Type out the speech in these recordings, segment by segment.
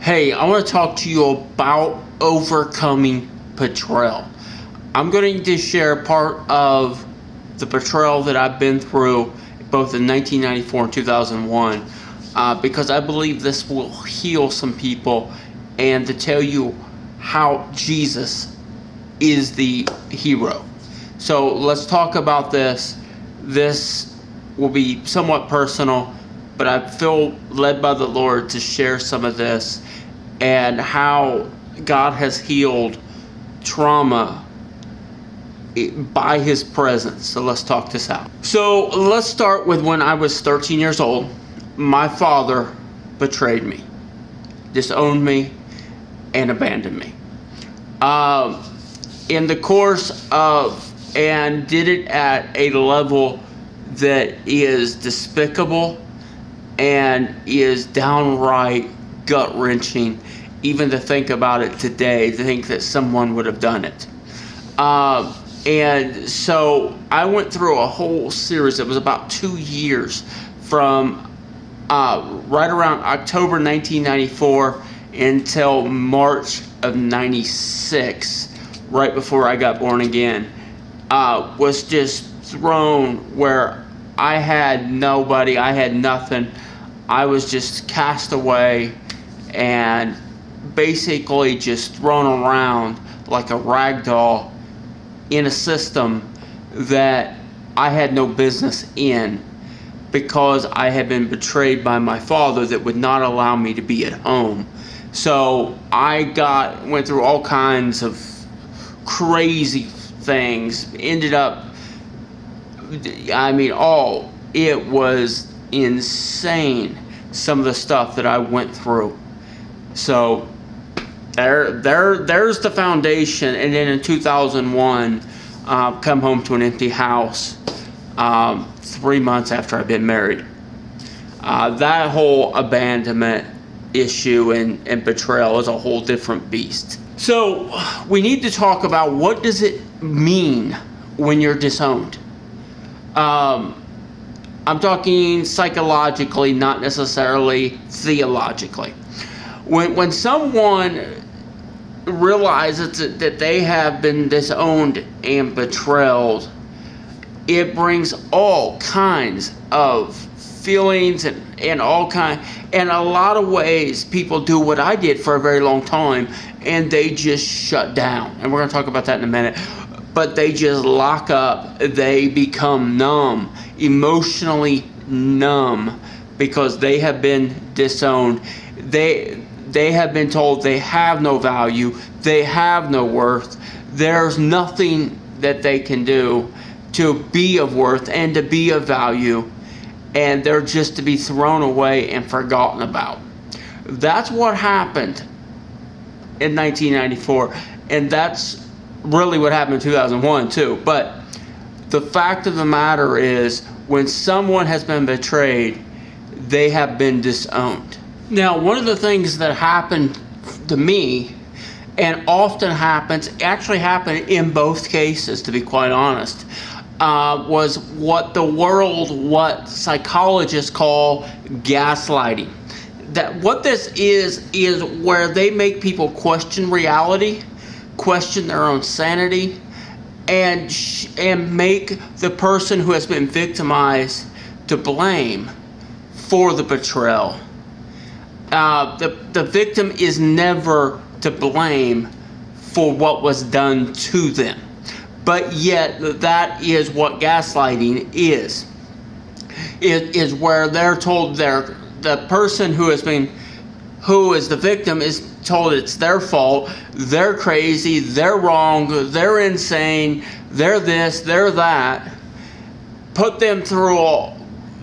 Hey, I want to talk to you about overcoming betrayal. I'm going to share part of the betrayal that I've been through both in 1994 and 2001 because I believe this will heal some people, and to tell you how Jesus is the hero. So let's talk about this. This will be somewhat personal, but I feel led by the Lord to share some of this and how God has healed trauma by His presence. So let's talk this out. So let's start with when I was 13 years old. My father betrayed me, disowned me, and abandoned me. In the course of, and did it at a level that is despicable and is downright gut-wrenching, even to think about it today, to think that someone would have done it. And so I went through a whole series. It was about 2 years from right around October 1994 until March of 96, right before I got born again, was just thrown where I had nobody, I had nothing. I was just cast away and basically just thrown around like a rag doll in a system that I had no business in, because I had been betrayed by my father that would not allow me to be at home. So I went through all kinds of crazy things, ended up, it was insane, some of the stuff that I went through. So there's the foundation. And then in 2001, come home to an empty house 3 months after I'd been married. That whole abandonment issue and betrayal is a whole different beast. So we need to talk about, what does it mean when you're disowned? I'm talking psychologically, not necessarily theologically. When someone realizes that they have been disowned and betrayed, it brings all kinds of feelings and all kind, and a lot of ways people do what I did for a very long time, and they just shut down. And we're going to talk about that in a minute. But they just lock up. They become numb, emotionally numb, because they have been disowned. They have been told they have no value, they have no worth. There's nothing that they can do to be of worth and to be of value, and they're just to be thrown away and forgotten about. That's what happened in 1994, and that's really what happened in 2001 too. But the fact of the matter is, when someone has been betrayed, they have been disowned. Now, one of the things that happened to me, and often happens, actually happened in both cases, to be quite honest, was what psychologists call gaslighting. What this is where they make people question reality, question their own sanity, and make the person who has been victimized to blame for the betrayal. The victim is never to blame for what was done to them. But yet, that is what gaslighting is. It is where they're told the person who is the victim is told it's their fault, they're crazy, they're wrong, they're insane, they're this, they're that. Put them through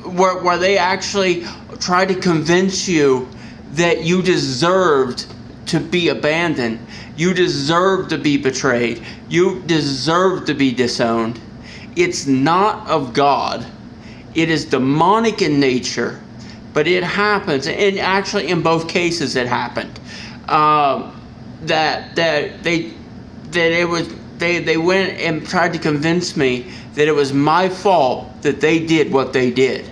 where they actually try to convince you that you deserved to be abandoned, you deserve to be betrayed, you deserve to be disowned. It's not of God. It is demonic in nature, but it happens, and actually in both cases it happened. They went and tried to convince me that it was my fault that they did what they did.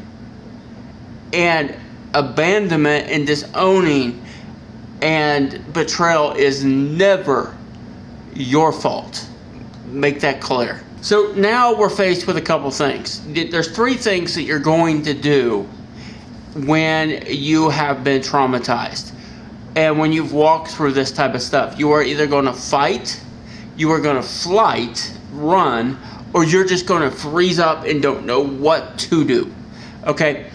And abandonment and disowning And betrayal is never your fault. Make that clear. So now we're faced with a couple things. There's 3 things that you're going to do when you have been traumatized. And when you've walked through this type of stuff, you are either going to fight, you are going to flight, run, or you're just going to freeze up and don't know what to do. Okay?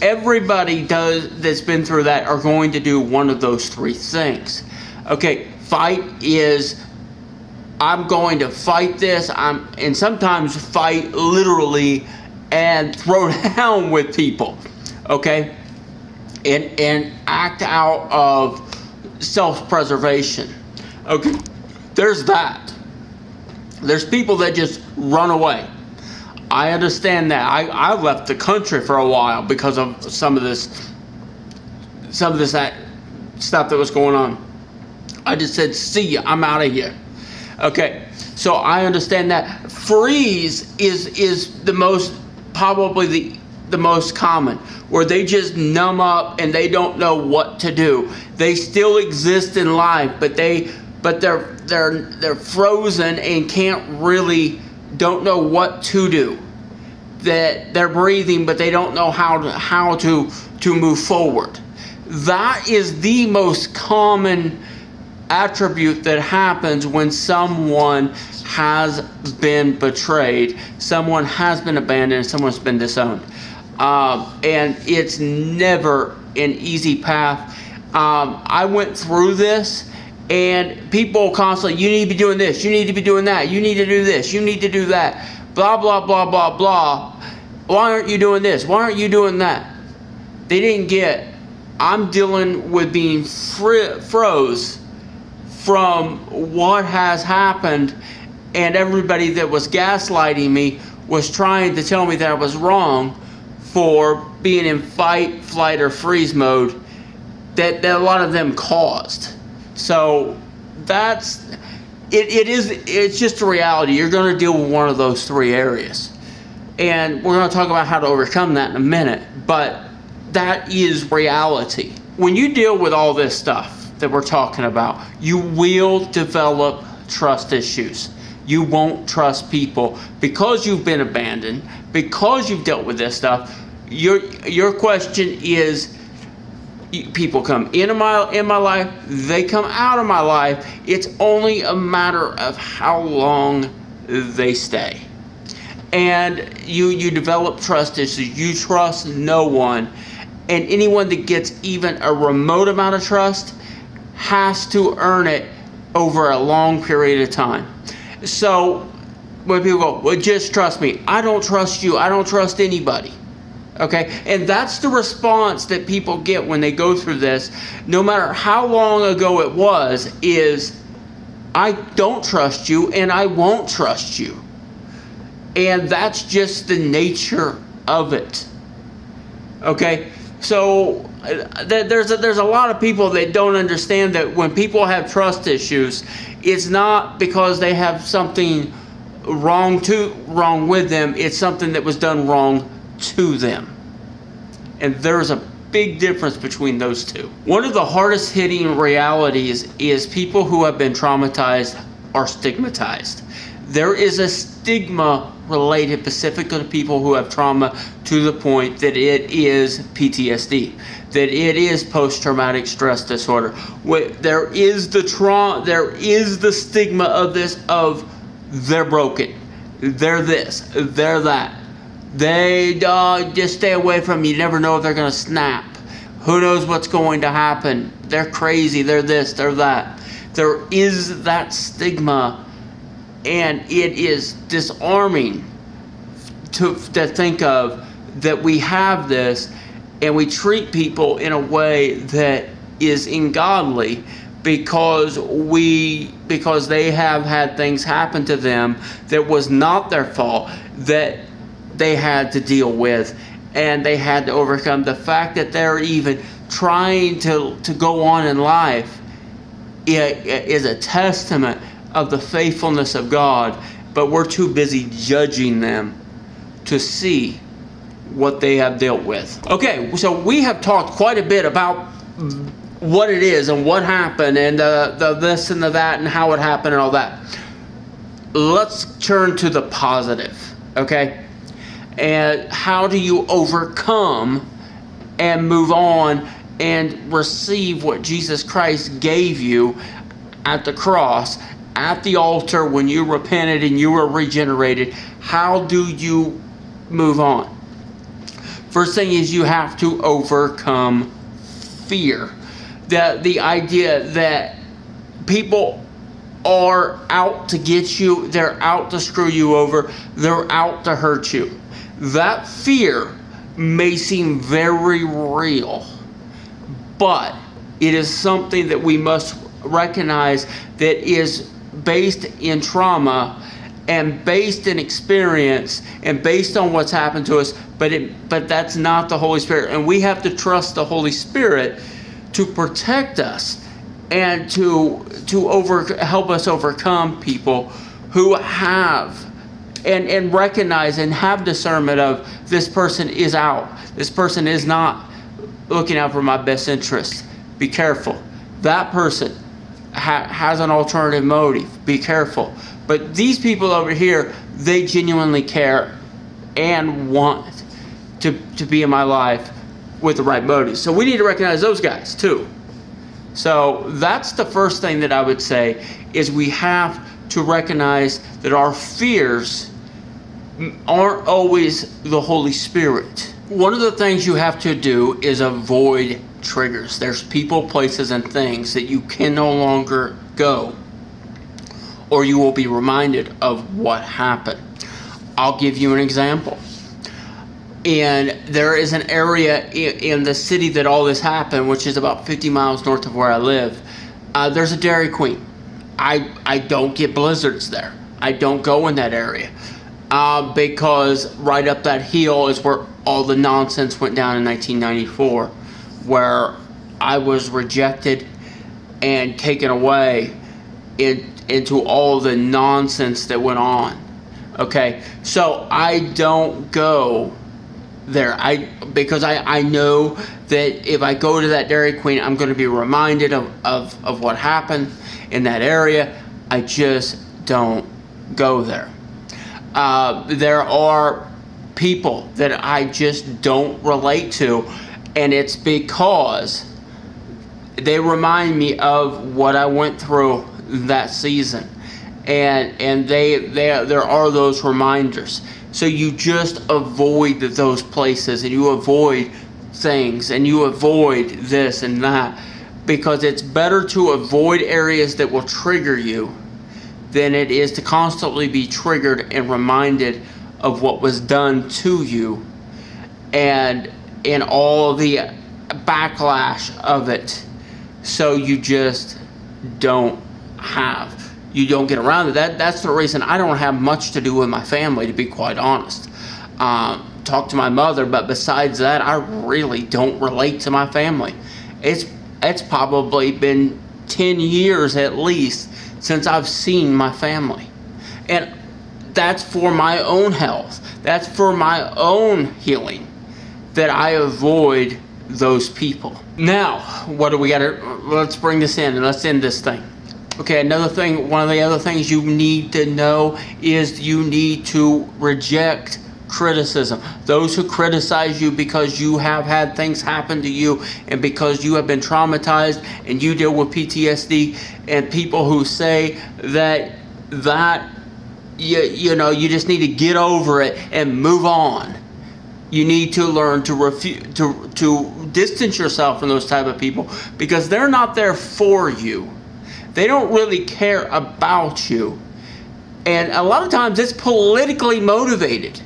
Everybody that's been through that are going to do one of those 3 things. Okay, fight is, I'm going to fight this, and sometimes fight literally and throw down with people. Okay? And act out of self-preservation. Okay, there's that. There's people that just run away. I understand that. I left the country for a while because of some of this stuff that was going on. I just said, see ya, I'm out of here. Okay, so I understand that. Freeze is the most, probably the most common, where they just numb up and they don't know what to do. They still exist in life, but they're frozen and don't know what to do. That they're breathing, but they don't know how to move forward. That is the most common attribute that happens when someone has been betrayed, someone has been abandoned, someone's been disowned. And it's never an easy path. I went through this, and people constantly, you need to be doing this, you need to be doing that, you need to do this, you need to do that, blah, blah, blah, blah, blah. Why aren't you doing this? Why aren't you doing that? They didn't get, I'm dealing with being froze from what has happened, and everybody that was gaslighting me was trying to tell me that I was wrong for being in fight, flight, or freeze mode that a lot of them caused. So that's it's just a reality. You're going to deal with one of those 3 areas, and we're going to talk about how to overcome that in a minute, but that is reality. When you deal with all this stuff that we're talking about, you will develop trust issues. You won't trust people because you've been abandoned, because you've dealt with this stuff. Your question is, people come in my life, they come out of my life. It's only a matter of how long they stay. And you develop trust issues. You trust no one. And anyone that gets even a remote amount of trust has to earn it over a long period of time. So when people go, well, just trust me. I don't trust you. I don't trust anybody. Okay? And that's the response that people get when they go through this, no matter how long ago it was, is I don't trust you and I won't trust you. And that's just the nature of it. Okay? So there's a lot of people that don't understand that when people have trust issues, it's not because they have something wrong with them. It's something that was done wrong to them. And there's a big difference between those two. One of the hardest hitting realities is people who have been traumatized are stigmatized. There is a stigma related specifically to people who have trauma, to the point that it is PTSD, that it is post-traumatic stress disorder. There is the stigma of this, of they're broken, they're this, they're that. They just stay away from you. You never know if they're going to snap. Who knows what's going to happen? They're crazy, they're this, they're that. There is that stigma. And it is disarming to think of that we have this, and we treat people in a way that is ungodly because they have had things happen to them that was not their fault, that they had to deal with, and they had to overcome. The fact that they're even trying to go on in life is a testament of the faithfulness of God, but we're too busy judging them to see what they have dealt with. Okay, so we have talked quite a bit about what it is and what happened and the this and the that and how it happened and all that. Let's turn to the positive, okay? And how do you overcome and move on and receive what Jesus Christ gave you at the cross, at the altar when you repented and you were regenerated? How do you move on? First thing is you have to overcome fear. The idea that people are out to get you, they're out to screw you over, they're out to hurt you. That fear may seem very real, but it is something that we must recognize that is based in trauma and based in experience and based on what's happened to us, but that's not the Holy Spirit. And we have to trust the Holy Spirit to protect us and to help us overcome people who have and recognize and have discernment of, this person is out. This person is not looking out for my best interest. Be careful. That person has an alternative motive. Be careful. But these people over here, they genuinely care and want to be in my life with the right motives. So we need to recognize those guys too. So that's the first thing that I would say, is we have to recognize that our fears aren't always the Holy Spirit. One of the things you have to do is avoid triggers. There's people, places, and things that you can no longer go, or you will be reminded of what happened. I'll give you an example. And there is an area in the city that all this happened, which is about 50 miles north of where I live. There's a Dairy Queen. I don't get blizzards there. I don't go in that area because right up that hill is where all the nonsense went down in 1994, where I was rejected and taken away into all the nonsense that went on. Okay, so I don't go there because I know that if I go to that Dairy Queen, I'm going to be reminded of what happened in that area. I just don't go there. There are people that I just don't relate to, and it's because they remind me of what I went through that season, and there are those reminders. So you just avoid those places, and you avoid things, and you avoid this and that, because it's better to avoid areas that will trigger you than it is to constantly be triggered and reminded of what was done to you and all the backlash of it. So you just don't get around it. That's the reason I don't have much to do with my family, to be quite honest. Talk to my mother, but besides that, I really don't relate to my family. It's probably been 10 years at least since I've seen my family. And that's for my own health. That's for my own healing, that I avoid those people. Now, what do we got to, let's bring this in and let's end this thing. Okay, another thing, one of the other things you need to know is you need to reject criticism. Those who criticize you because you have had things happen to you and because you have been traumatized and you deal with PTSD, and people who say that you know, you just need to get over it and move on. You need to learn to distance yourself from those type of people, because they're not there for you. They don't really care about you. And a lot of times it's politically motivated.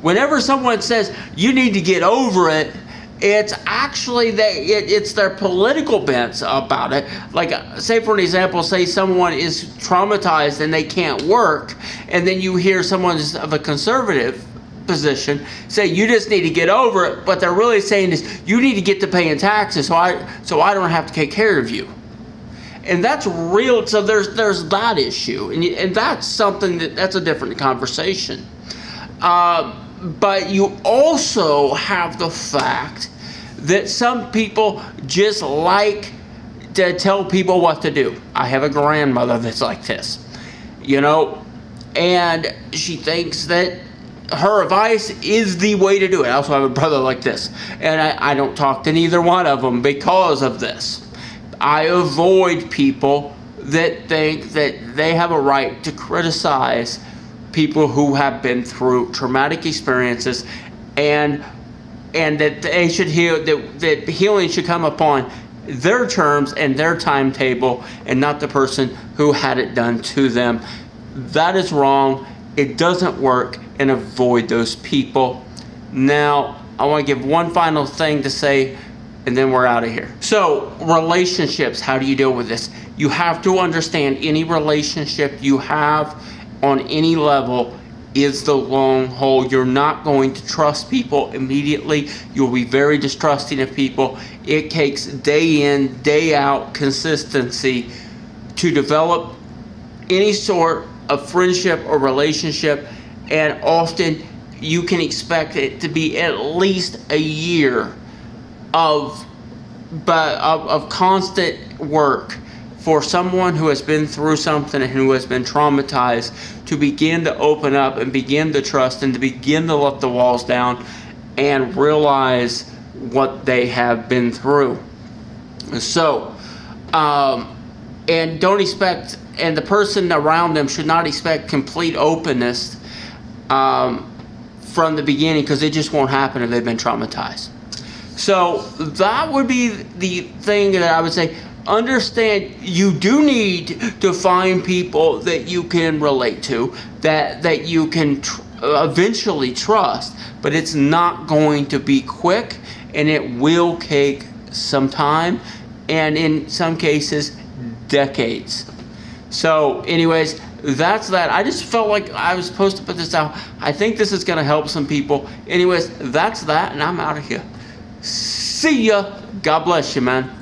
Whenever someone says you need to get over it, it's actually it's their political bents about it. Like, say for an example, say someone is traumatized and they can't work, and then you hear someone of a conservative position say you just need to get over it, but they're really saying is you need to get to paying taxes so I don't have to take care of you. And that's real. So there's that issue, and that's something that's a different conversation. But you also have the fact that some people just like to tell people what to do. I have a grandmother that's like this, you know, and she thinks that her advice is the way to do it. I also have a brother like this, and I don't talk to neither one of them because of this. I avoid people that think that they have a right to criticize people who have been through traumatic experiences, and that they should heal, that healing should come upon their terms and their timetable, and not the person who had it done to them. That is wrong. It doesn't work, and avoid those people. Now, I want to give one final thing to say, and then we're out of here. So, relationships, how do you deal with this? You have to understand any relationship you have on any level is the long haul. You're not going to trust people immediately. You'll be very distrusting of people. It takes day in, day out consistency to develop any sort of friendship or relationship, and often you can expect it to be at least a year of constant work for someone who has been through something and who has been traumatized to begin to open up and begin to trust and to begin to let the walls down and realize what they have been through. So, and don't expect, and the person around them should not expect complete openness from the beginning, because it just won't happen if they've been traumatized. So that would be the thing that I would say. Understand, you do need to find people that you can relate to, that you can eventually trust, but it's not going to be quick, and it will take some time, and in some cases, decades. So anyways, that's that. I just felt like I was supposed to put this out. I think this is going to help some people. Anyways, that's that, and I'm out of here. See ya. God bless you, man.